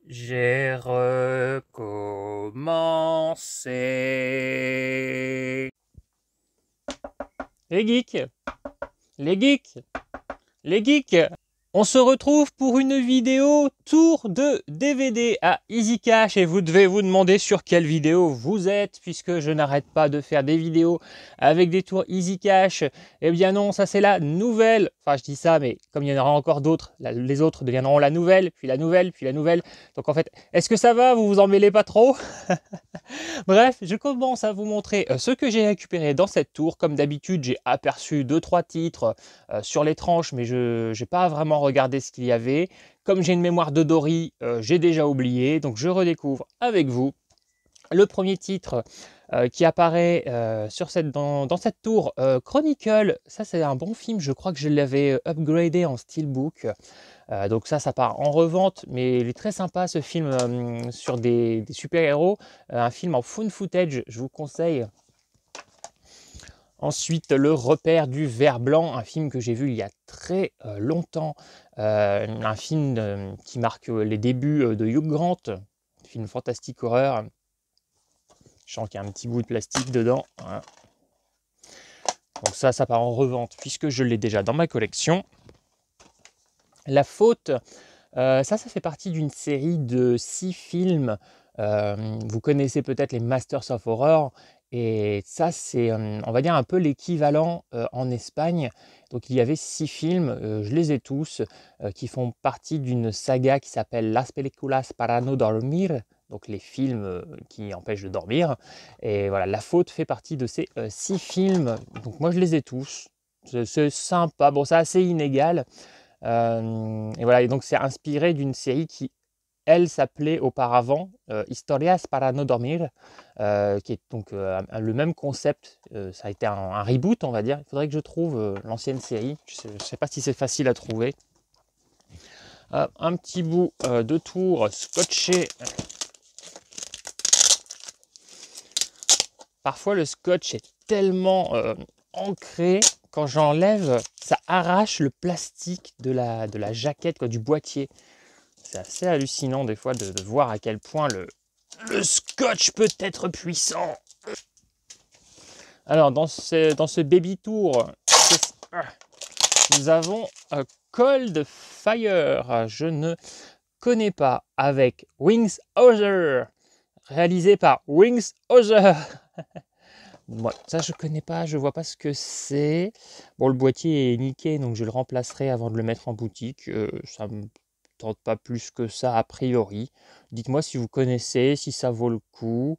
J'ai recommencé. Les geeks, les geeks, les geeks, on se retrouve pour une vidéo tour de DVD à Easy Cash et vous devez vous demander sur quelle vidéo vous êtes puisque je n'arrête pas de faire des vidéos avec des tours Easy Cash. Eh bien non, ça c'est la nouvelle. Enfin je dis ça mais comme il y en aura encore d'autres, les autres deviendront la nouvelle, puis la nouvelle, puis la nouvelle. Donc en fait, est-ce que ça va? Vous vous en mêlez pas trop? Bref, je commence à vous montrer ce que j'ai récupéré dans cette tour. Comme d'habitude, j'ai aperçu 2-3 titres sur les tranches, mais je n'ai pas vraiment regardé ce qu'il y avait. Comme j'ai une mémoire de Dory, j'ai déjà oublié, donc je redécouvre avec vous. Le premier titre qui apparaît dans cette tour, Chronicle, ça c'est un bon film, je crois que je l'avais upgradé en steelbook. Donc ça part en revente, mais il est très sympa ce film sur des super-héros, un film en found footage, je vous conseille. Ensuite, Le Repère du Ver Blanc, un film que j'ai vu il y a très longtemps, un film qui marque les débuts de Hugh Grant, film fantastique horreur. Je sens qu'il y a un petit bout de plastique dedans. Voilà. Donc ça part en revente puisque je l'ai déjà dans ma collection. La Faute, ça fait partie d'une série de 6 films. Vous connaissez peut-être les Masters of Horror. Et ça, c'est, on va dire, un peu l'équivalent en Espagne. Donc il y avait 6 films, je les ai tous, qui font partie d'une saga qui s'appelle Las Películas para no dormir. Donc les films qui empêchent de dormir. Et voilà, La Faute fait partie de ces 6 films. Donc moi, je les ai tous. C'est sympa. Bon, c'est assez inégal. Et voilà, et donc c'est inspiré d'une série qui, elle, s'appelait auparavant Historias para no dormir, qui est donc le même concept. Ça a été un reboot, on va dire. Il faudrait que je trouve l'ancienne série. Je ne sais pas si c'est facile à trouver. Un petit bout de tour scotché. Parfois, le scotch est tellement ancré, quand j'enlève, ça arrache le plastique de la jaquette, quoi, du boîtier. C'est assez hallucinant des fois de voir à quel point le scotch peut être puissant. Alors, dans ce baby tour, nous avons Cold Fire. Je ne connais pas, avec Wings Other, réalisé par Wings Other. Moi, ça je connais pas, je vois pas ce que c'est. Bon, le boîtier est niqué, donc je le remplacerai avant de le mettre en boutique. Ça me tente pas plus que ça a priori. Dites-moi si vous connaissez, si ça vaut le coup.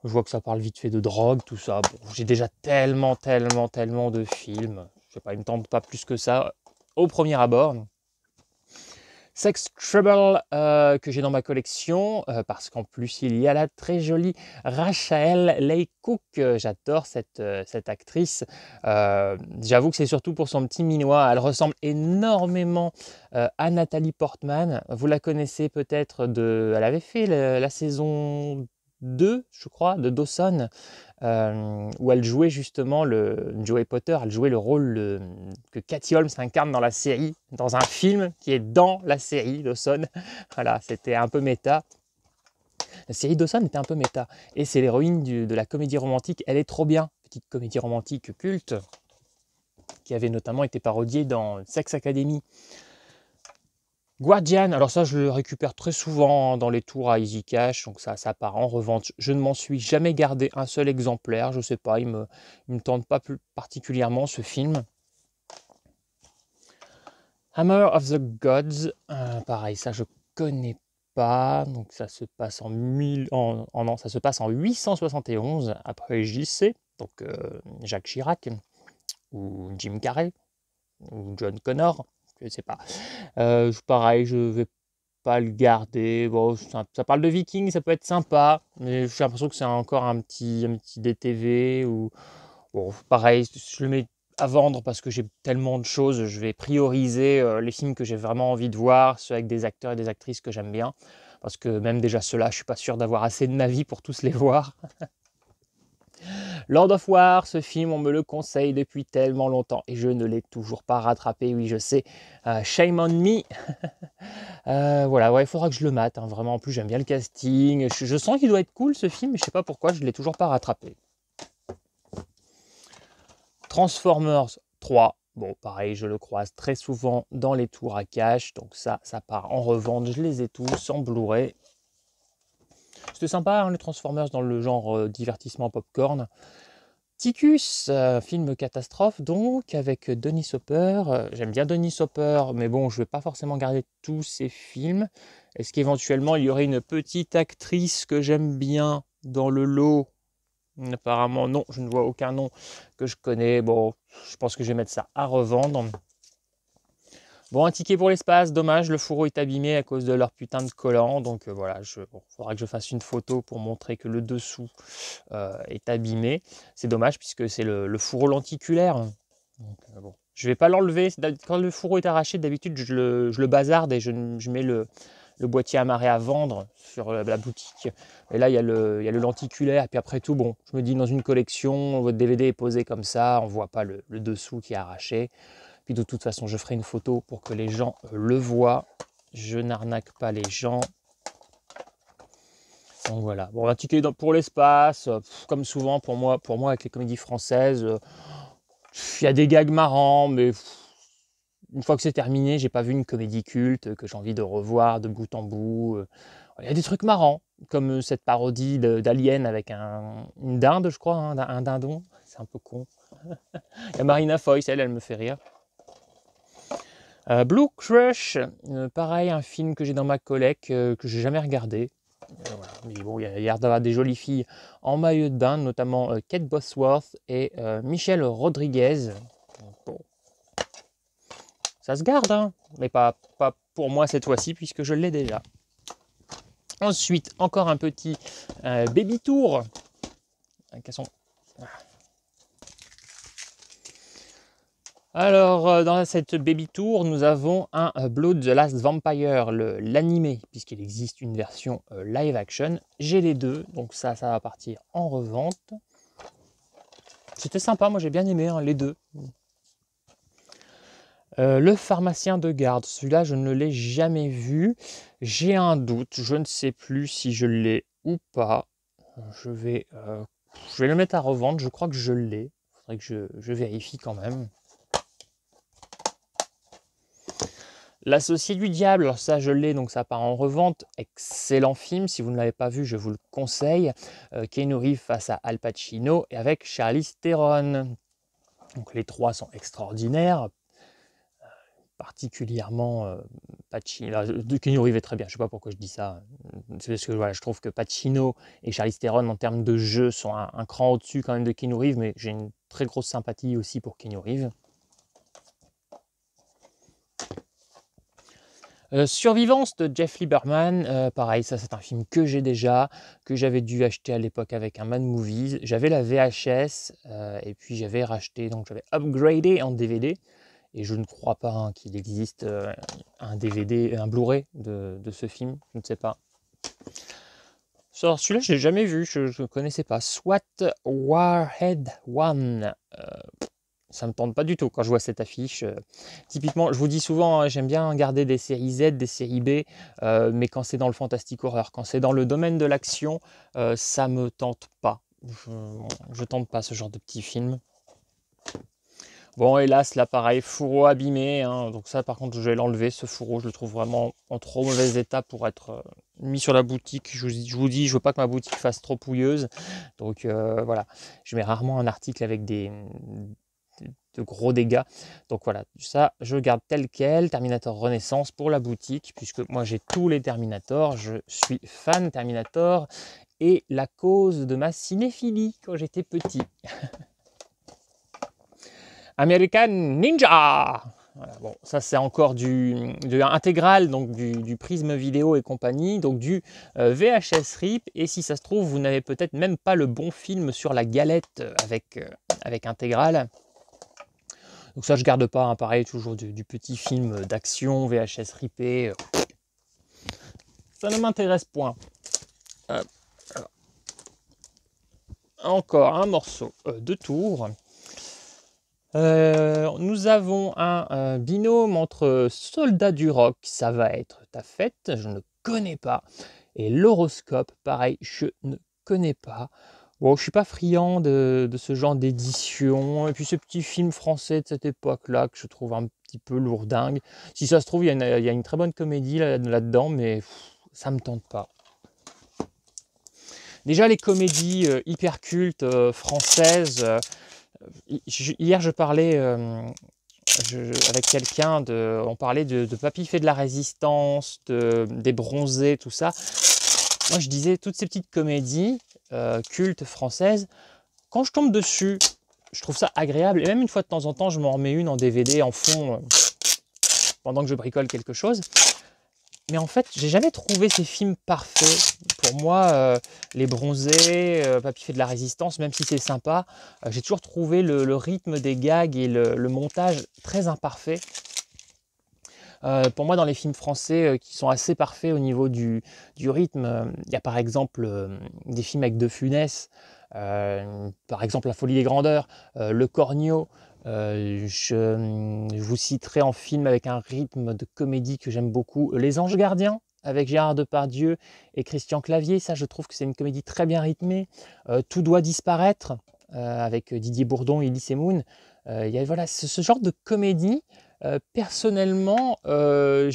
Je vois que ça parle vite fait de drogue, tout ça. Bon, j'ai déjà tellement de films. Je sais pas, il me tente pas plus que ça au premier abord. Sex Trouble que j'ai dans ma collection parce qu'en plus il y a la très jolie Rachel Leigh Cook. J'adore cette actrice. J'avoue que c'est surtout pour son petit minois. Elle ressemble énormément à Nathalie Portman. Vous la connaissez peut-être elle avait fait la saison 2, je crois, de Dawson, où elle jouait justement Joey Potter, elle jouait le rôle que Katie Holmes incarne dans la série, dans un film qui est dans la série Dawson. Voilà, c'était un peu méta. La série Dawson était un peu méta. Et c'est l'héroïne de la comédie romantique Elle est trop bien, petite comédie romantique culte, qui avait notamment été parodiée dans Sex Academy. Guardian, alors ça je le récupère très souvent dans les tours à Easy Cash, donc ça part en revente. Je ne m'en suis jamais gardé un seul exemplaire, je sais pas, il me tente pas plus particulièrement ce film. Hammer of the Gods, pareil, ça je connais pas, donc ça se passe ça se passe en 871 après JC, donc Jacques Chirac ou Jim Carrey ou John Connor, je sais pas. Pareil, je vais pas le garder. Bon, ça parle de Vikings, ça peut être sympa, mais j'ai l'impression que c'est encore un petit DTV. Ou bon, pareil, je le mets à vendre parce que j'ai tellement de choses. Je vais prioriser les films que j'ai vraiment envie de voir, ceux avec des acteurs et des actrices que j'aime bien, parce que même déjà ceux-là, je suis pas sûr d'avoir assez de ma vie pour tous les voir. Lord of War, ce film, on me le conseille depuis tellement longtemps et je ne l'ai toujours pas rattrapé, oui je sais, shame on me. Voilà, ouais, il faudra que je le mate, hein, vraiment, en plus j'aime bien le casting, je sens qu'il doit être cool ce film, mais je sais pas pourquoi je ne l'ai toujours pas rattrapé. Transformers 3, bon pareil, je le croise très souvent dans les tours à cash, donc ça part en revente, je les ai tous en Blu-ray. C'était sympa, hein, les Transformers dans le genre divertissement popcorn. Ticus, film catastrophe donc, avec Dennis Hopper. J'aime bien Dennis Hopper, mais bon, je ne vais pas forcément garder tous ses films. Est-ce qu'éventuellement il y aurait une petite actrice que j'aime bien dans le lot? Apparemment non, je ne vois aucun nom que je connais. Bon, je pense que je vais mettre ça à revendre. Bon, un ticket pour l'espace, dommage, le fourreau est abîmé à cause de leur putain de collant. Donc voilà, bon, faudra que je fasse une photo pour montrer que le dessous est abîmé. C'est dommage puisque c'est le fourreau lenticulaire. Donc, bon. Je vais pas l'enlever. Quand le fourreau est arraché, d'habitude je le bazarde et je mets le boîtier amarré à vendre sur la boutique. Et là, il y a le lenticulaire. Et puis après tout, bon, je me dis dans une collection, votre DVD est posé comme ça, on voit pas le dessous qui est arraché. Puis de toute façon, je ferai une photo pour que les gens le voient. Je n'arnaque pas les gens. Donc voilà. Bon, un ticket pour l'espace, comme souvent pour moi avec les comédies françaises, il y a des gags marrants, mais une fois que c'est terminé, j'ai pas vu une comédie culte que j'ai envie de revoir de bout en bout. Il y a des trucs marrants, comme cette parodie d'Alien avec une dinde, je crois, hein, un dindon. C'est un peu con. Il y a Marina Foïs, elle me fait rire. Blue Crush, pareil, un film que j'ai dans ma collecte, que j'ai jamais regardé. Voilà. Mais bon, il y a l'air d'avoir des jolies filles en maillot de bain, notamment Kate Bosworth et Michelle Rodriguez. Bon. Ça se garde, hein, mais pas pour moi cette fois-ci, puisque je l'ai déjà. Ensuite, encore un petit Baby Tour. Alors, dans cette Baby Tour, nous avons un Blood the Last Vampire, l'animé, puisqu'il existe une version live action. J'ai les deux, donc ça va partir en revente. C'était sympa, moi j'ai bien aimé hein, les deux. Le pharmacien de garde, celui-là je ne l'ai jamais vu. J'ai un doute, je ne sais plus si je l'ai ou pas. Je vais le mettre à revendre, je crois que je l'ai. Il faudrait que je vérifie quand même. L'Associé du Diable, alors ça je l'ai, donc ça part en revente. Excellent film, si vous ne l'avez pas vu, je vous le conseille. Keanu Reeves face à Al Pacino et avec Charlize Theron. Donc les trois sont extraordinaires, particulièrement Pacino. Keanu Reeves est très bien, je ne sais pas pourquoi je dis ça. C'est parce que voilà, je trouve que Pacino et Charlize Theron en termes de jeu sont un cran au-dessus quand même de Keanu Reeves, mais j'ai une très grosse sympathie aussi pour Keanu Reeves. Survivance de Jeff Lieberman, pareil, ça c'est un film que j'ai déjà, que j'avais dû acheter à l'époque avec un Mad Movies. J'avais la VHS et puis j'avais racheté, donc j'avais upgradé en DVD. Et je ne crois pas hein, qu'il existe un DVD, un Blu-ray de ce film, je ne sais pas. Celui-là, je ne l'ai jamais vu, je ne connaissais pas. SWAT Warhead 1. Ça me tente pas du tout quand je vois cette affiche. Typiquement, je vous dis souvent, hein, j'aime bien garder des séries Z, des séries B, mais quand c'est dans le fantastique horreur, quand c'est dans le domaine de l'action, ça me tente pas. Je tente pas ce genre de petits films. Bon, hélas, là, pareil, fourreau abîmé. Hein, donc ça, par contre, je vais l'enlever, ce fourreau. Je le trouve vraiment en trop mauvais état pour être mis sur la boutique. Je vous dis, je veux pas que ma boutique fasse trop pouilleuse. Donc voilà, je mets rarement un article avec de gros dégâts. Donc voilà, ça, je garde tel quel. Terminator Renaissance pour la boutique, puisque moi, j'ai tous les Terminator. Je suis fan Terminator et la cause de ma cinéphilie quand j'étais petit. American Ninja. Voilà, bon, ça c'est encore de intégral, donc du prisme vidéo et compagnie, donc du VHS RIP. Et si ça se trouve, vous n'avez peut-être même pas le bon film sur la galette avec intégral. Donc ça je garde pas, hein, pareil, toujours du petit film d'action VHS ripé. Ça ne m'intéresse point. encore un morceau de Tours. Nous avons un binôme entre Soldats du Rock, ça va être ta fête, je ne connais pas, et l'horoscope, pareil, je ne connais pas. Bon, je suis pas friand de ce genre d'édition, et puis ce petit film français de cette époque-là que je trouve un petit peu lourdingue. Si ça se trouve, il y a une très bonne comédie là-dedans, mais ça me tente pas. Déjà, les comédies hyper cultes françaises. Hier, je parlais avec quelqu'un, on parlait de Papy fait de la résistance, des bronzés, tout ça. Moi, je disais, toutes ces petites comédies cultes françaises, quand je tombe dessus, je trouve ça agréable. Et même une fois de temps en temps, je m'en remets une en DVD, en fond, pendant que je bricole quelque chose. Mais en fait, j'ai jamais trouvé ces films parfaits. Pour moi, Les Bronzés, Papy fait de la résistance, même si c'est sympa, j'ai toujours trouvé le rythme des gags et le montage très imparfait. Pour moi, dans les films français qui sont assez parfaits au niveau du rythme, il y a par exemple des films avec De Funès, par exemple La Folie des Grandeurs, Le Cornio. Je vous citerai en film avec un rythme de comédie que j'aime beaucoup, Les Anges Gardiens, avec Gérard Depardieu et Christian Clavier. Ça, je trouve que c'est une comédie très bien rythmée. Tout doit disparaître, avec Didier Bourdon et Elie Semoun. Il y a voilà, ce genre de comédie. Personnellement, je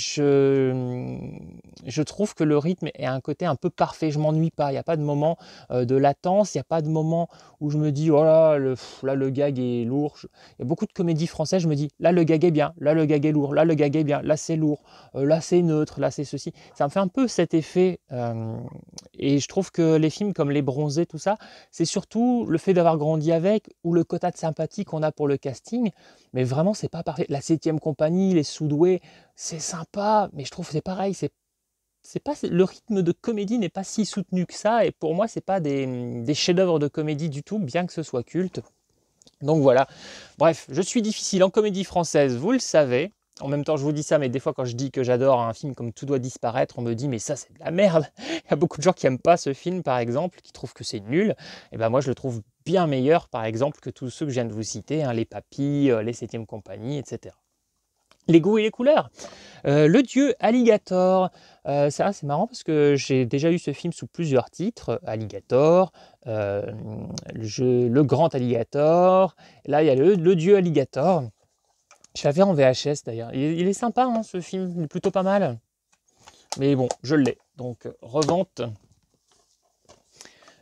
trouve que le rythme est un côté un peu parfait. Je m'ennuie pas. Il n'y a pas de moment de latence. Il n'y a pas de moment où je me dis oh là, là le gag est lourd. Il y a beaucoup de comédies françaises. Je me dis là le gag est bien, là le gag est lourd, là le gag est bien, là c'est lourd, là c'est neutre, là c'est ceci. Ça me fait un peu cet effet. Et je trouve que les films comme Les Bronzés, tout ça, c'est surtout le fait d'avoir grandi avec ou le quota de sympathie qu'on a pour le casting. Mais vraiment, c'est pas parfait. La 7e compagnie, les Soudoués, c'est sympa, mais je trouve que c'est pareil. C'est pas, le rythme de comédie n'est pas si soutenu que ça. Et pour moi, c'est pas des chefs-d'œuvre de comédie du tout, bien que ce soit culte. Donc voilà. Bref, je suis difficile en comédie française, vous le savez. En même temps, je vous dis ça, mais des fois, quand je dis que j'adore un film comme Tout doit disparaître, on me dit, mais ça, c'est de la merde. Il y a beaucoup de gens qui n'aiment pas ce film, par exemple, qui trouvent que c'est nul. Et ben moi, je le trouve bien meilleur, par exemple, que tous ceux que je viens de vous citer, hein, Les Papys, Les 7e compagnie, etc. Les goûts et les couleurs. Le dieu Alligator. Ça, c'est marrant parce que j'ai déjà eu ce film sous plusieurs titres. Alligator, le grand Alligator. Là, il y a le dieu Alligator. Je l'avais en VHS d'ailleurs. Il est sympa, hein, ce film. Il est plutôt pas mal. Mais bon, je l'ai. Donc, revente.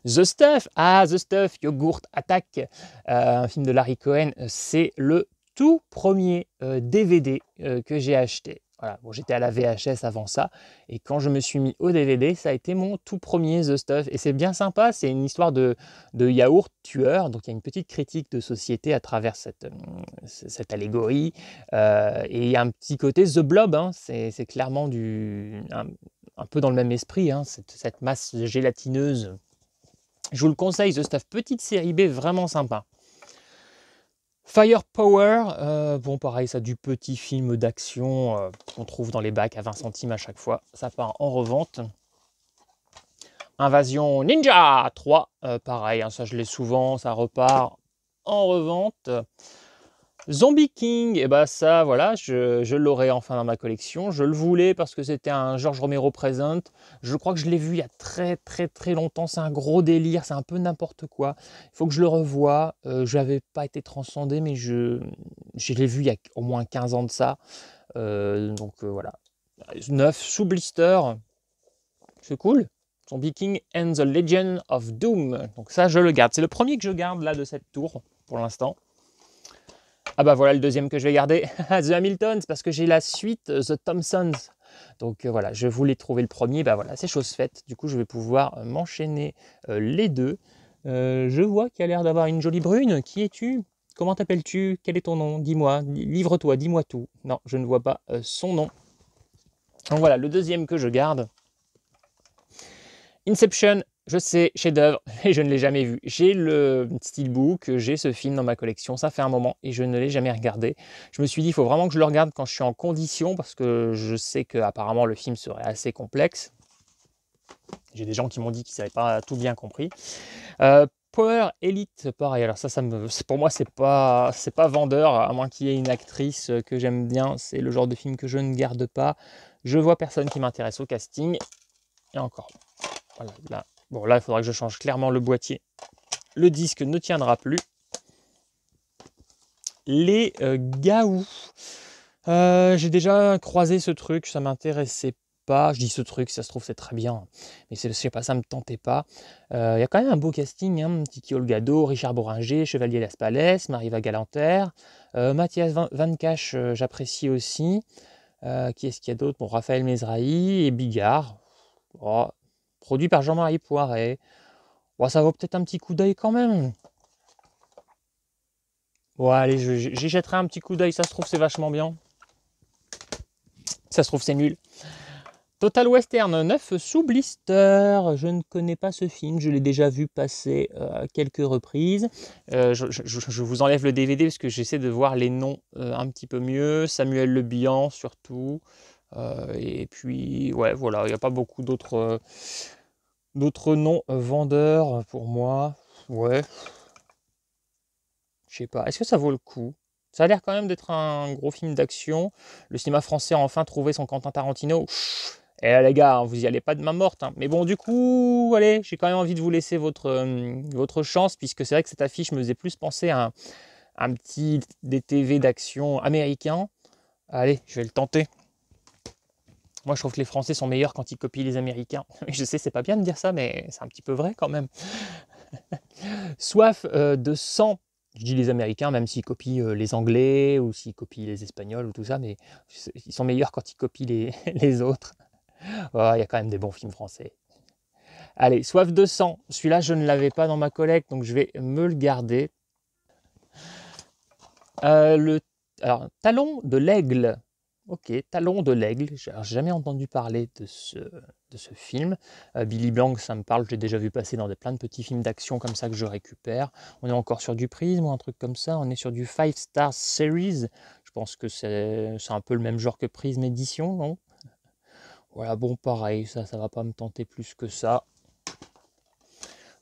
The Stuff. Ah, The Stuff, Yogurt Attack. Un film de Larry Cohen. C'est le tout premier DVD que j'ai acheté. Voilà. Bon, j'étais à la VHS avant ça, et quand je me suis mis au DVD, ça a été mon tout premier The Stuff, et c'est bien sympa. C'est une histoire de yaourt tueur, donc il y a une petite critique de société à travers cette allégorie, et il y a un petit côté The Blob, hein. C'est clairement un peu dans le même esprit, hein, cette masse gélatineuse. Je vous le conseille, The Stuff, petite série B vraiment sympa. Firepower, bon pareil, ça du petit film d'action qu'on trouve dans les bacs à 20 centimes à chaque fois. Ça part en revente. Invasion Ninja 3, pareil, hein, ça je l'ai souvent, ça repart en revente. Zombie King, et bah ça voilà, je l'aurai enfin dans ma collection. Je le voulais parce que c'était un George Romero Present. Je crois que je l'ai vu il y a très longtemps. C'est un gros délire, c'est un peu n'importe quoi. Il faut que je le revoie. Je n'avais pas été transcendé, mais je l'ai vu il y a au moins 15 ans de ça. Donc voilà. 9 sous blister. C'est cool. Zombie King and the Legend of Doom. Donc ça, je le garde. C'est le premier que je garde là de cette tour pour l'instant. Ah bah voilà le deuxième que je vais garder, The Hamiltons, parce que j'ai la suite, The Thompsons. Donc voilà, je voulais trouver le premier, bah voilà, c'est chose faite. Du coup, je vais pouvoir m'enchaîner les deux. Je vois qu'il a l'air d'avoir une jolie brune. Qui es-tu? Comment t'appelles-tu? Quel est ton nom? Dis-moi, livre-toi, dis-moi tout. Non, je ne vois pas son nom. Donc voilà, le deuxième que je garde. Inception. Je sais, chef-d'œuvre, mais je ne l'ai jamais vu. J'ai le steelbook, j'ai ce film dans ma collection, ça fait un moment et je ne l'ai jamais regardé. Je me suis dit, il faut vraiment que je le regarde quand je suis en condition, parce que je sais qu'apparemment le film serait assez complexe. J'ai des gens qui m'ont dit qu'ils n'avaient pas tout bien compris. Power Elite, pareil. Alors ça pour moi, c'est pas vendeur, à moins qu'il y ait une actrice que j'aime bien. C'est le genre de film que je ne garde pas. Je vois personne qui m'intéresse au casting. Et encore. Voilà, là. Bon, là, il faudra que je change clairement le boîtier. Le disque ne tiendra plus. Les Gaou. J'ai déjà croisé ce truc, ça m'intéressait pas. Je dis ce truc, si ça se trouve c'est très bien, mais je sais pas, ça me tentait pas. Il y a quand même un beau casting, hein. Titi Olgado, Richard Bohringer, Chevalier Las Palais, Mariva Galanter, Mathias Van Cache, j'apprécie aussi. Qui est-ce qu'il y a d'autre? Bon, Raphaël Mesrahi et Bigard. Oh, produit par Jean-Marie Poiret. Bon, ça vaut peut-être un petit coup d'œil quand même. Bon, allez, j'y jetterai un petit coup d'œil, ça se trouve c'est vachement bien. Ça se trouve c'est nul. Total Western 9 sous blister. Je ne connais pas ce film, je l'ai déjà vu passer à quelques reprises. Je vous enlève le DVD parce que j'essaie de voir les noms un petit peu mieux. Samuel Le Bihan surtout. Et puis, ouais, voilà, il n'y a pas beaucoup d'autres noms vendeurs pour moi. Ouais, je sais pas. Est-ce que ça vaut le coup? Ça a l'air quand même d'être un gros film d'action. Le cinéma français a enfin trouvé son Quentin Tarantino. Et là, les gars, hein, vous y allez pas de main morte. Hein. Mais bon, du coup, allez, j'ai quand même envie de vous laisser votre chance, puisque c'est vrai que cette affiche me faisait plus penser à un petit DTV d'action américain. Allez, je vais le tenter. Moi, je trouve que les Français sont meilleurs quand ils copient les Américains. Je sais, c'est pas bien de dire ça, mais c'est un petit peu vrai quand même. Soif de sang. Je dis les Américains, même s'ils copient les Anglais ou s'ils copient les Espagnols ou tout ça, mais ils sont meilleurs quand ils copient les autres. Oh, il y a quand même des bons films français. Allez, Soif de sang. Celui-là, je ne l'avais pas dans ma collecte, donc je vais me le garder. Alors, Talon de l'Aigle. Ok, Talon de l'Aigle. J'ai jamais entendu parler de ce film. Billy Blanc, ça me parle. J'ai déjà vu passer dans plein de petits films d'action comme ça que je récupère. On est encore sur du Prism ou un truc comme ça. On est sur du 5 Star Series. Je pense que c'est un peu le même genre que Prism Édition, non? Voilà, bon, pareil, ça va pas me tenter plus que ça.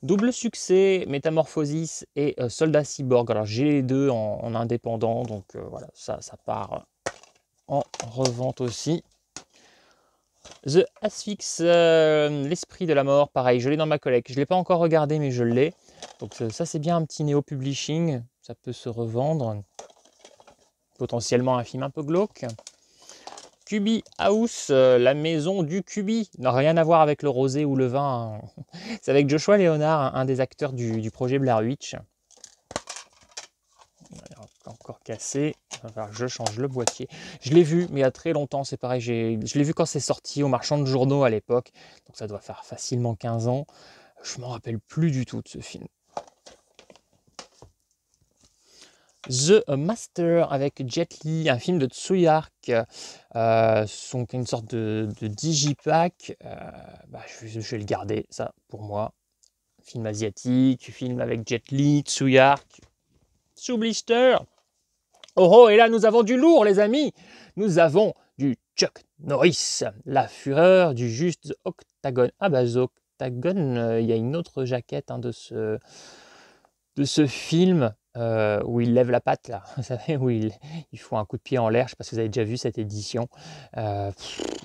Double succès, Métamorphosis et Soldat Cyborg. Alors j'ai les deux en indépendant, donc voilà, ça part en revente aussi. The Asphyx, l'esprit de la mort, pareil, je l'ai dans ma collecte. Je ne l'ai pas encore regardé, mais je l'ai. Donc ça c'est bien un petit néo-publishing, ça peut se revendre. Potentiellement un film un peu glauque. Cubi House, la maison du Cubi. N'a rien à voir avec le rosé ou le vin. Hein. C'est avec Joshua Leonard, un des acteurs du projet Blair Witch. Encore cassé. Alors, je change le boîtier. Je l'ai vu, mais il y a très longtemps, c'est pareil. Je l'ai vu quand c'est sorti au marchand de journaux à l'époque. Donc ça doit faire facilement 15 ans. Je ne m'en rappelle plus du tout de ce film. The Master avec Jet Li, un film de Tsuyark, une sorte de digipack. Je vais le garder, ça, pour moi. Film asiatique, film avec Jet Li, Tsuyark, sous blister. Oh oh, et là nous avons du lourd, les amis. Nous avons du Chuck Norris, la fureur du juste Octagon. Ah bah The Octagon, il y a une autre jaquette hein, de ce film. Où il lève la patte là, vous savez, où il faut un coup de pied en l'air. Je ne sais pas si vous avez déjà vu cette édition. Je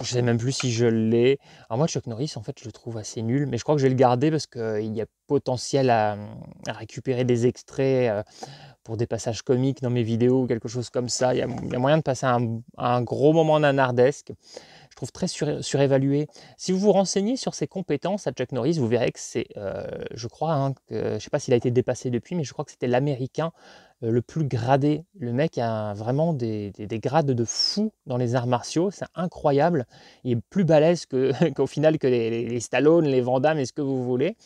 ne sais même plus si je l'ai. Alors moi, Chuck Norris, en fait, je le trouve assez nul, mais je crois que je vais le garder parce qu'il y a potentiel à récupérer des extraits pour des passages comiques dans mes vidéos ou quelque chose comme ça. Il y a moyen de passer un gros moment nanardesque. Je trouve très surévalué. Si vous vous renseignez sur ses compétences à Chuck Norris, vous verrez que c'est, je crois, hein, je ne sais pas s'il a été dépassé depuis, mais je crois que c'était l'Américain le plus gradé. Le mec a vraiment des grades de fou dans les arts martiaux, c'est incroyable. Il est plus balèze qu'au final que les Stallone, les Van Damme et ce que vous voulez.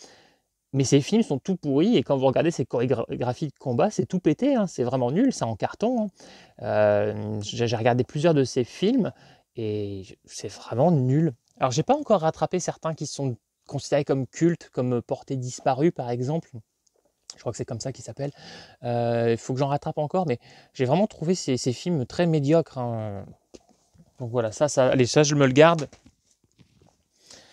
Mais ces films sont tout pourris et quand vous regardez ces chorégraphies de combat, c'est tout pété, hein, c'est vraiment nul, c'est en carton. Hein. J'ai regardé plusieurs de ces films et c'est vraiment nul. Alors j'ai pas encore rattrapé certains qui sont considérés comme cultes, comme Portée disparue par exemple. Je crois que c'est comme ça qu'il s'appelle. Il faut que j'en rattrape encore, mais j'ai vraiment trouvé ces films très médiocres. Hein. Donc voilà, allez, ça je me le garde.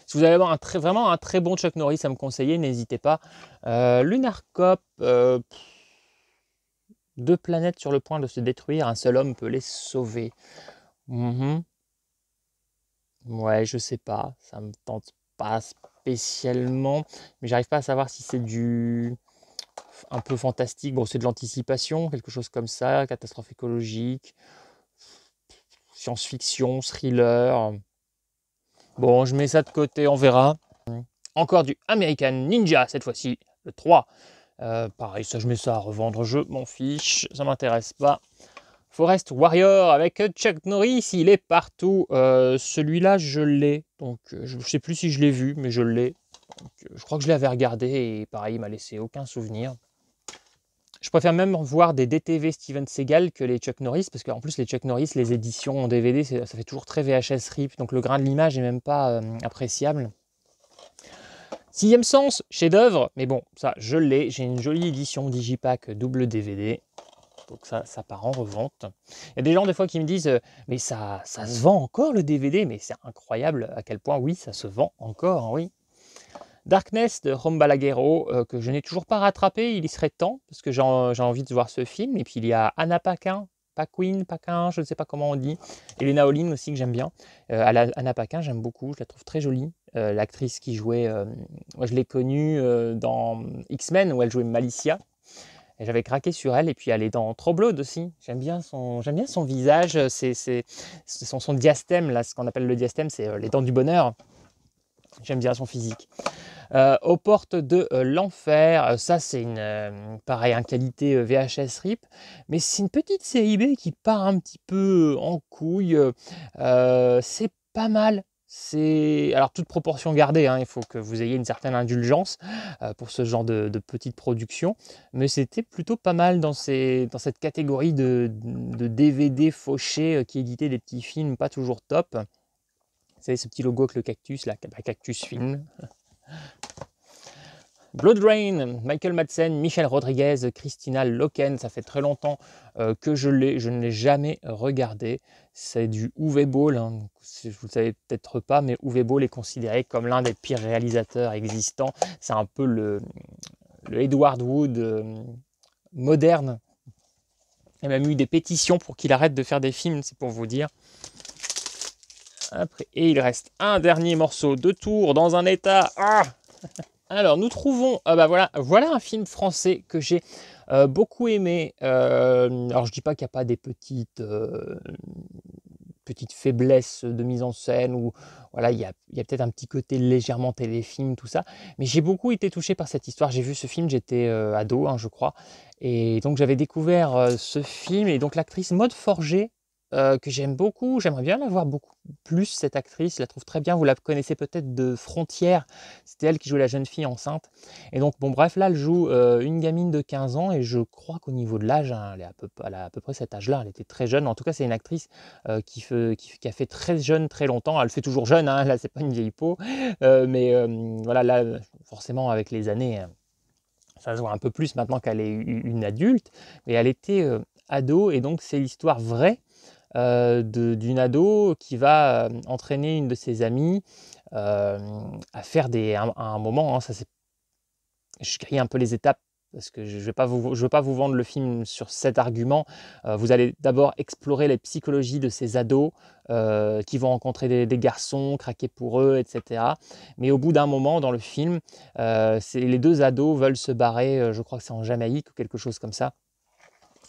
Si vous avez vraiment un très bon Chuck Norris à me conseiller, n'hésitez pas. Lunar Cop, 2 planètes sur le point de se détruire, un seul homme peut les sauver. Mhm. Ouais, je sais pas, ça me tente pas spécialement, mais j'arrive pas à savoir si c'est du un peu fantastique. Bon, c'est de l'anticipation, quelque chose comme ça, catastrophe écologique, science-fiction, thriller. Bon, je mets ça de côté, on verra. Encore du American Ninja, cette fois-ci, le 3. Pareil, ça, je mets ça à revendre, je m'en fiche, ça m'intéresse pas. Forest Warrior avec Chuck Norris, il est partout. Celui-là, je l'ai. Donc, je ne sais plus si je l'ai vu, mais je l'ai. Je crois que je l'avais regardé et pareil, il m'a laissé aucun souvenir. Je préfère même voir des DTV Steven Seagal que les Chuck Norris, parce qu'en plus, les Chuck Norris, les éditions en DVD, ça fait toujours très VHS RIP, donc le grain de l'image n'est même pas appréciable. Sixième Sens, chef-d'œuvre, mais bon, ça, je l'ai. J'ai une jolie édition Digipack double DVD. Donc ça part en revente. Il y a des gens des fois qui me disent mais ça se vend encore le DVD, mais c'est incroyable à quel point oui, ça se vend encore, oui. Darkness de Rom Balaguerro, que je n'ai toujours pas rattrapé, il y serait temps, parce que j'ai envie de voir ce film. Et puis il y a Anna Paquin, je ne sais pas comment on dit, et Lena Olin aussi que j'aime bien. Anna Paquin, j'aime beaucoup, je la trouve très jolie. L'actrice qui jouait, moi je l'ai connue dans X-Men, où elle jouait Malicia. Et j'avais craqué sur elle, et puis elle est dans True Blood aussi. J'aime bien son visage, son diastème, là, ce qu'on appelle le diastème, c'est les dents du bonheur. J'aime bien son physique. Aux portes de l'enfer, ça c'est pareil, une qualité VHS RIP, mais c'est une petite série B qui part un petit peu en couille. C'est pas mal. Alors toute proportion gardée, hein, il faut que vous ayez une certaine indulgence pour ce genre de petite production, mais c'était plutôt pas mal dans cette catégorie de DVD fauché qui éditait des petits films pas toujours top. Vous savez, ce petit logo avec le cactus, là, Cactus Film. Blood Rain, Michael Madsen, Michelle Rodriguez, Christina Loken, ça fait très longtemps que je ne l'ai jamais regardé. C'est du Uwe Boll, hein. Vous ne le savez peut-être pas, mais Uwe Boll est considéré comme l'un des pires réalisateurs existants. C'est un peu le Edward Wood moderne. Il y a même eu des pétitions pour qu'il arrête de faire des films, c'est pour vous dire. Après, et il reste un dernier morceau de Tours dans un état... Alors, nous trouvons, voilà un film français que j'ai beaucoup aimé. Alors, je dis pas qu'il n'y a pas des petites faiblesses de mise en scène, ou voilà, il y a peut-être un petit côté légèrement téléfilm, tout ça. Mais j'ai beaucoup été touché par cette histoire. J'ai vu ce film, j'étais ado, hein, je crois. Et donc, j'avais découvert ce film. Et donc, l'actrice Maude Forger, que j'aime beaucoup, j'aimerais bien la voir beaucoup plus, cette actrice, je la trouve très bien. Vous la connaissez peut-être de Frontières, c'était elle qui jouait la jeune fille enceinte. Et donc bon bref, là elle joue une gamine de 15 ans, et je crois qu'au niveau de l'âge, hein, elle a à peu près cet âge-là, elle était très jeune. En tout cas c'est une actrice qui a fait très jeune très longtemps. Elle fait toujours jeune, hein, là c'est pas une vieille peau, mais voilà, là forcément avec les années, ça se voit un peu plus maintenant qu'elle est une adulte, mais elle était ado, et donc c'est l'histoire vraie d'une ado qui va entraîner une de ses amies à faire à un moment, hein, je grille un peu les étapes parce que je ne veux pas vous vendre le film sur cet argument. Vous allez d'abord explorer les psychologies de ces ados qui vont rencontrer des garçons, craquer pour eux, etc. Mais au bout d'un moment dans le film, les deux ados veulent se barrer, je crois que c'est en Jamaïque ou quelque chose comme ça.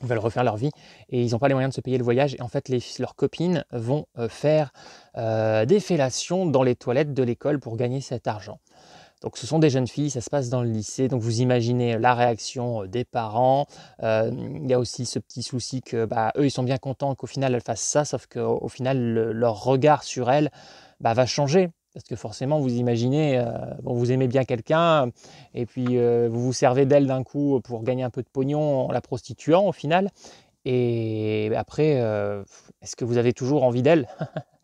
Ils veulent refaire leur vie et ils n'ont pas les moyens de se payer le voyage. Et en fait, leurs copines vont faire des fellations dans les toilettes de l'école pour gagner cet argent. Donc ce sont des jeunes filles, ça se passe dans le lycée, donc vous imaginez la réaction des parents. Il y a aussi ce petit souci que eux ils sont bien contents qu'au final elles fassent ça, sauf qu'au final leur regard sur elles va changer. Parce que forcément, vous imaginez, vous aimez bien quelqu'un, et puis vous vous servez d'elle d'un coup pour gagner un peu de pognon en la prostituant au final. Et après, est-ce que vous avez toujours envie d'elle?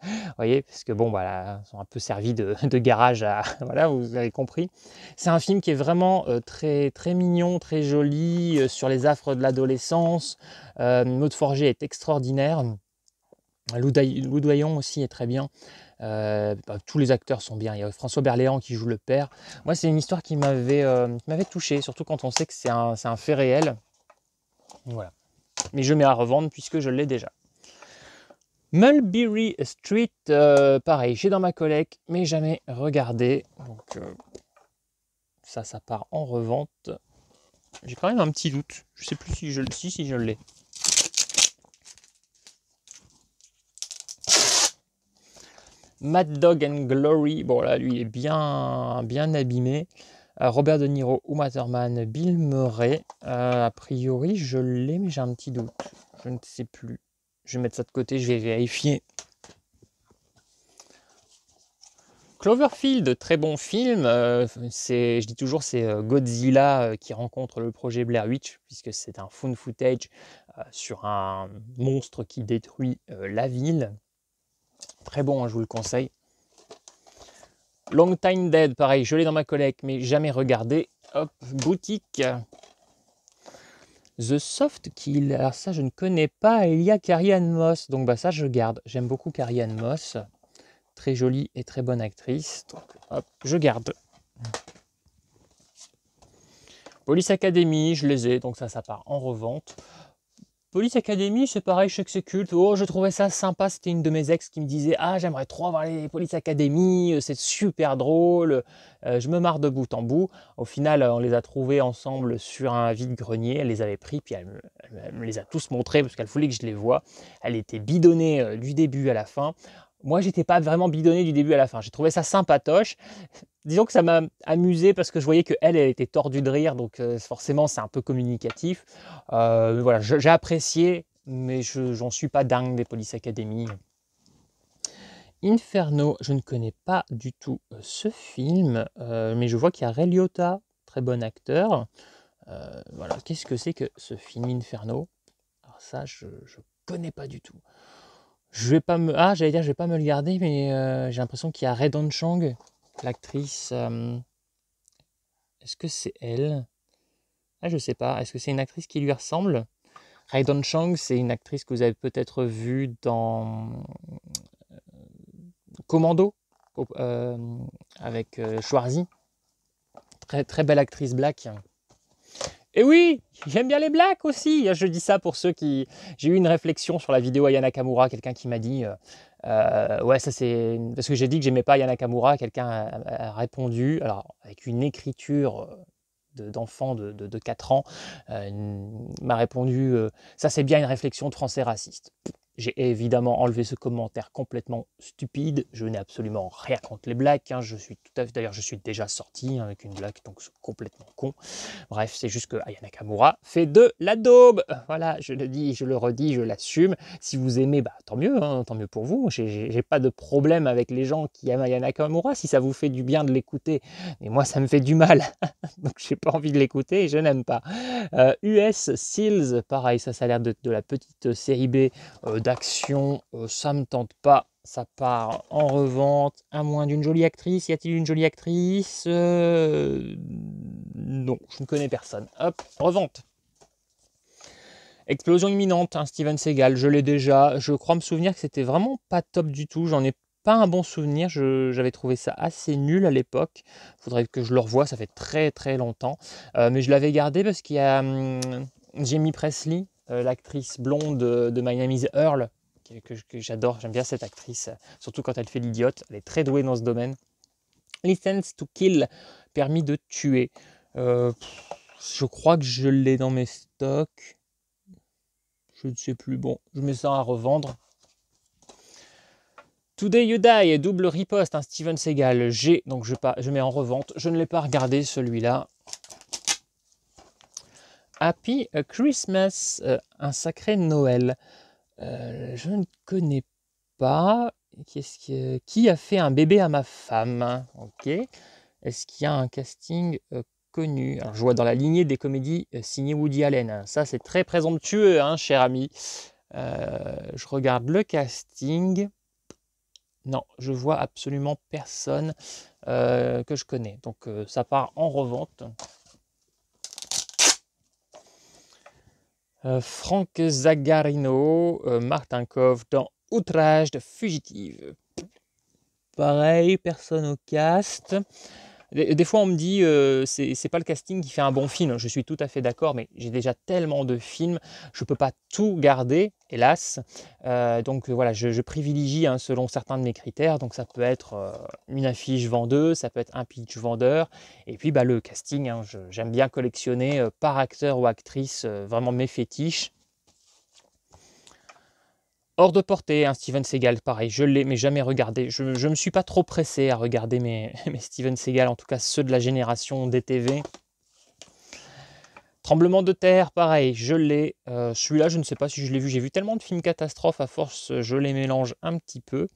Vous voyez, parce que bon, voilà, ils sont un peu servis de garage à... Voilà, vous avez compris. C'est un film qui est vraiment très, très mignon, très joli, sur les affres de l'adolescence. Maude Forger est extraordinaire. Lou Doyon aussi est très bien. Tous les acteurs sont bien. Il y a François Berléand qui joue le père. Moi, c'est une histoire qui m'avait touché, surtout quand on sait que c'est un fait réel. Voilà. Mais je mets à revendre puisque je l'ai déjà. Mulberry Street, pareil, j'ai dans ma collecte, mais jamais regardé. Donc ça part en revente. J'ai quand même un petit doute. Je sais plus si je l'ai. Mad Dog and Glory, bon là lui il est bien abîmé. Robert De Niro, Uma Thurman, Bill Murray. A priori je l'ai mais j'ai un petit doute. Je ne sais plus. Je vais mettre ça de côté, je vais vérifier. Cloverfield, très bon film. Je dis toujours c'est Godzilla qui rencontre le projet Blair Witch puisque c'est un found footage sur un monstre qui détruit la ville. Très bon, hein, je vous le conseille. Long Time Dead, pareil, je l'ai dans ma collecte, mais jamais regardé. Hop, boutique. The Soft Kill, alors ça je ne connais pas. Il y a Carrie-Anne Moss, donc ça je garde. J'aime beaucoup Carrie-Anne Moss. Très jolie et très bonne actrice. Donc hop, je garde. Police Academy, je les ai, donc ça part en revente. Police Academy, c'est pareil, je sais que c'est culte. Oh, je trouvais ça sympa. C'était une de mes ex qui me disait « Ah, j'aimerais trop voir les Police Academy, c'est super drôle. Je me marre de bout en bout. » Au final, on les a trouvés ensemble sur un vide-grenier. Elle les avait pris, puis elle me les a tous montrés parce qu'elle voulait que je les voie. Elle était bidonnée du début à la fin. Moi, j'étais pas vraiment bidonné du début à la fin. J'ai trouvé ça sympatoche. Disons que ça m'a amusé parce que je voyais qu'elle était tordue de rire, donc forcément c'est un peu communicatif. Voilà, j'ai apprécié, mais j'en suis pas dingue des Police Academy. Inferno, je ne connais pas du tout ce film, mais je vois qu'il y a Ray Liotta, très bon acteur. Voilà, qu'est-ce que c'est que ce film Inferno? Alors ça, je connais pas du tout. Je vais pas me, j'allais dire, je vais pas me le garder, mais j'ai l'impression qu'il y a Redon Chang, l'actrice. Est-ce que c'est elle? Je sais pas. Est-ce que c'est une actrice qui lui ressemble? Redon Chang, c'est une actrice que vous avez peut-être vue dans Commando avec Schwarzy. Très très belle actrice black. Et oui, j'aime bien les blacks aussi. Je dis ça pour ceux qui... J'ai eu une réflexion sur la vidéo Aya Nakamura, quelqu'un qui m'a dit... ouais, ça c'est... Parce que j'ai dit que j'aimais pas Aya Nakamura, quelqu'un a répondu, alors avec une écriture d'enfant de 4 ans, m'a répondu ça c'est bien une réflexion de français raciste. J'ai évidemment enlevé ce commentaire complètement stupide. Je n'ai absolument rien contre les blacks. Hein. D'ailleurs, je suis déjà sorti avec une blague, donc c'est complètement con. Bref, c'est juste que Aya Nakamura fait de la daube. Voilà, je le dis, je le redis, je l'assume. Si vous aimez, tant mieux, hein, tant mieux pour vous. J'ai pas de problème avec les gens qui aiment Aya Nakamura si ça vous fait du bien de l'écouter. Mais moi, ça me fait du mal. Donc, j'ai pas envie de l'écouter et je n'aime pas. US Seals, pareil, ça a l'air de la petite série B d'action, ça me tente pas, ça part en revente, à moins d'une jolie actrice. Y a-t-il une jolie actrice? Non, je ne connais personne. Hop, revente. Explosion imminente, Steven Seagal, je l'ai déjà. Je crois me souvenir que c'était vraiment pas top du tout. J'en ai pas un bon souvenir. J'avais trouvé ça assez nul à l'époque. Faudrait que je le revoie, ça fait très très longtemps. Mais je l'avais gardé parce qu'il y a Jamie Presley, l'actrice blonde de My Name is Earl, que j'adore. J'aime bien cette actrice, surtout quand elle fait l'idiote. Elle est très douée dans ce domaine. License to Kill, permis de tuer. Je crois que je l'ai dans mes stocks. Je ne sais plus. Bon, je mets ça à revendre. Today You Die, double riposte, Steven Seagal. Donc je mets en revente. Je ne l'ai pas regardé celui-là. Happy Christmas, un sacré Noël. Je ne connais pas. Qui a fait un bébé à ma femme? Ok. Est-ce qu'il y a un casting connu? Alors, je vois dans la lignée des comédies signées Woody Allen. Ça, c'est très présomptueux, hein, cher ami. Je regarde le casting. Non, je vois absolument personne que je connais. Donc, ça part en revente. Frank Zagarino, Martin Kove dans Outrage de fugitive. pareil, personne au cast. Des fois, on me dit c'est pas le casting qui fait un bon film. Je suis tout à fait d'accord, mais j'ai déjà tellement de films, je peux pas tout garder, hélas. Donc voilà, je privilégie selon certains de mes critères. Donc ça peut être une affiche vendeuse, ça peut être un pitch vendeur, et puis le casting. J'aime bien collectionner par acteur ou actrice vraiment mes fétiches. Hors de portée, Steven Seagal, pareil, je l'ai mais jamais regardé. Je ne me suis pas trop pressé à regarder mes Steven Seagal, en tout cas ceux de la génération DTV. Tremblement de terre, pareil, je l'ai. Celui-là, je ne sais pas si je l'ai vu. J'ai vu tellement de films catastrophes, à force, je les mélange un petit peu.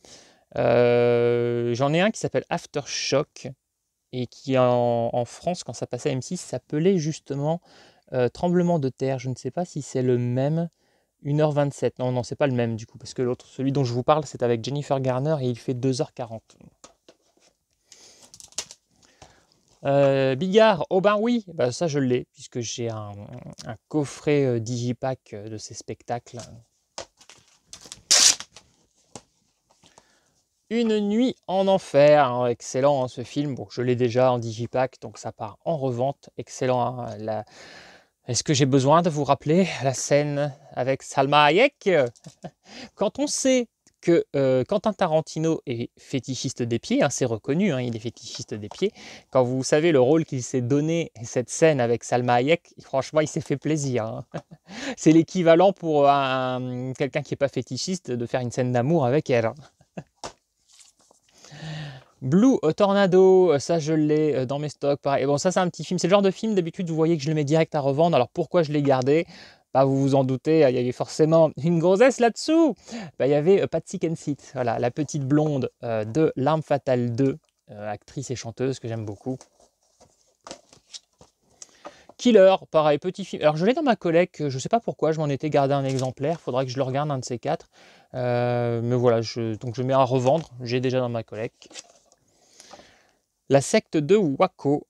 J'en ai un qui s'appelle Aftershock, et qui en France, quand ça passait à M6, s'appelait justement Tremblement de terre. Je ne sais pas si c'est le même. 1h27. Non, non, c'est pas le même du coup, parce que l'autre, celui dont je vous parle, c'est avec Jennifer Garner et il fait 2h40. Bigard, oh ben oui, ça je l'ai, puisque j'ai un coffret digipack de ces spectacles. Une nuit en enfer, excellent ce film. Bon, je l'ai déjà en digipack, donc ça part en revente. Excellent. Est-ce que j'ai besoin de vous rappeler la scène avec Salma Hayek? Quand on sait que Quentin Tarantino est fétichiste des pieds, c'est reconnu, il est fétichiste des pieds. Quand vous savez le rôle qu'il s'est donné, cette scène avec Salma Hayek, franchement, il s'est fait plaisir. C'est l'équivalent pour quelqu'un qui n'est pas fétichiste de faire une scène d'amour avec elle. Blue Tornado, ça je l'ai dans mes stocks, pareil. Et bon, ça c'est un petit film, c'est le genre de film, d'habitude vous voyez que je le mets direct à revendre. Alors pourquoi je l'ai gardé? Vous vous en doutez, il y avait forcément une grossesse là-dessous. Il y avait Patsy Kensit, voilà, la petite blonde de L'Arme Fatale 2, actrice et chanteuse que j'aime beaucoup. Killer, pareil, petit film. Alors je l'ai dans ma collecte, je ne sais pas pourquoi, je m'en étais gardé un exemplaire, il faudrait que je le regarde, un de ces quatre. Mais voilà, donc je mets à revendre, j'ai déjà dans ma collecte. La secte de Waco,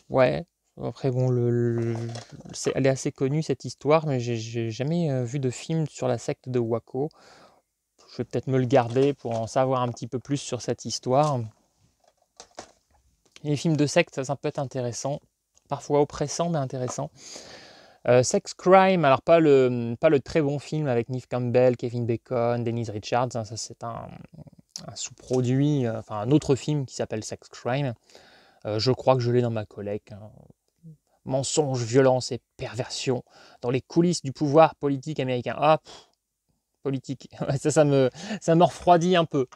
ouais, après bon, elle est assez connue cette histoire, mais j'ai jamais vu de film sur la secte de Waco. Je vais peut-être me le garder pour en savoir un petit peu plus sur cette histoire. Et les films de secte, ça peut être intéressant, parfois oppressant, mais intéressant. Sex Crime, alors pas le très bon film avec Neve Campbell, Kevin Bacon, Denise Richards, ça c'est un sous-produit, un autre film qui s'appelle Sex Crime. Je crois que je l'ai dans ma collecte. Mensonges, violence et perversion dans les coulisses du pouvoir politique américain. Ah, politique, ça me refroidit un peu.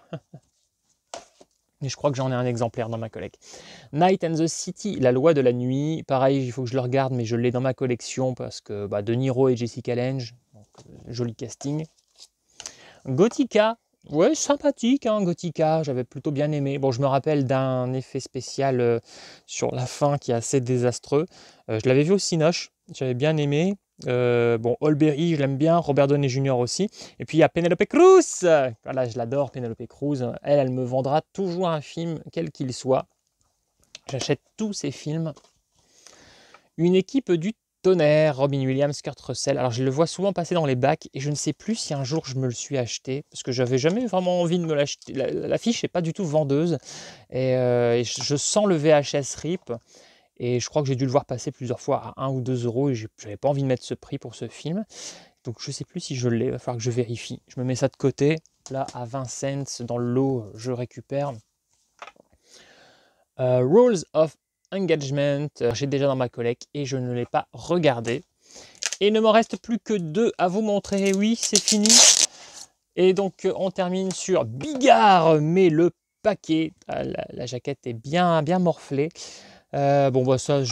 Mais je crois que j'en ai un exemplaire dans ma collecte. Night and the City, la loi de la nuit. Pareil, il faut que je le regarde, mais je l'ai dans ma collection parce que De Niro et Jessica Lange, donc, joli casting. Gothica, ouais, sympathique, Gothica, j'avais plutôt bien aimé. Bon, je me rappelle d'un effet spécial sur la fin qui est assez désastreux. Je l'avais vu au Cinoche, j'avais bien aimé. Bon, Olberry, je l'aime bien, Robert Downey Jr. aussi. Et puis il y a Penelope Cruz. Voilà, je l'adore, Penelope Cruz. Elle me vendra toujours un film, quel qu'il soit. J'achète tous ses films. Une équipe du tonnerre, Robin Williams, Kurt Russell. Alors je le vois souvent passer dans les bacs et je ne sais plus si un jour je me le suis acheté parce que j'avais jamais vraiment envie de me l'acheter. L'affiche n'est pas du tout vendeuse et je sens le VHS RIP. Et je crois que j'ai dû le voir passer plusieurs fois à 1 ou 2 euros et je n'avais pas envie de mettre ce prix pour ce film. Donc je ne sais plus si je l'ai, il va falloir que je vérifie. Je me mets ça de côté, là à 20 cents dans le lot, je récupère. Rules of Engagement, j'ai déjà dans ma collecte et je ne l'ai pas regardé. Et il ne m'en reste plus que 2 à vous montrer, oui c'est fini. Et donc on termine sur Bigard, mais le paquet, la jaquette est bien morflée. Ça,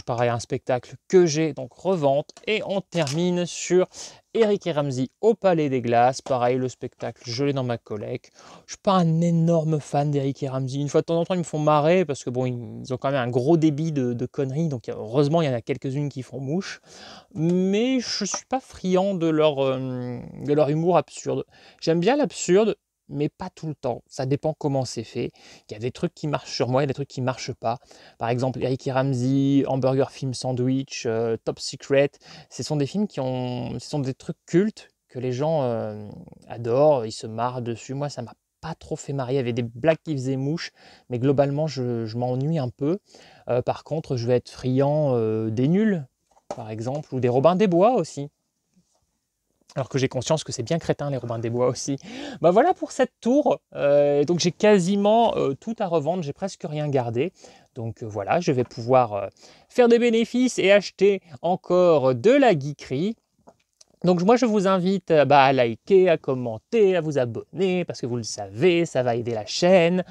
pareil, un spectacle que j'ai, donc revente. Et on termine sur Eric et Ramsey au Palais des Glaces. Pareil, le spectacle, je l'ai dans ma collecte. Je ne suis pas un énorme fan d'Eric et Ramsey. Une fois de temps en temps, ils me font marrer parce que bon, ils ont quand même un gros débit de conneries. Donc heureusement, il y en a quelques-unes qui font mouche. Mais je ne suis pas friand de leur humour absurde. J'aime bien l'absurde, mais pas tout le temps. Ça dépend comment c'est fait. Il y a des trucs qui marchent sur moi, il y a des trucs qui ne marchent pas. Par exemple, Eric et Ramsey, Hamburger Film Sandwich, Top Secret. Ce sont des films ce sont des trucs cultes que les gens adorent, ils se marrent dessus. Moi, ça m'a pas trop fait marrer. Il y avait des blagues qui faisaient mouche, mais globalement, je m'ennuie un peu. Par contre, je vais être friand des nuls, par exemple, ou des Robin des Bois aussi. Alors que j'ai conscience que c'est bien crétin, les Robins des Bois aussi. Bah voilà pour cette tour. Donc j'ai quasiment tout à revendre, j'ai presque rien gardé. Donc voilà, je vais pouvoir faire des bénéfices et acheter encore de la geekerie. Donc moi je vous invite à liker, à commenter, à vous abonner, parce que vous le savez, ça va aider la chaîne.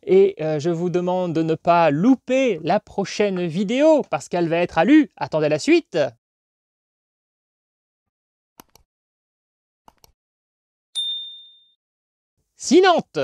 Et je vous demande de ne pas louper la prochaine vidéo, parce qu'elle va être à lu. Attendez la suite. Sinante!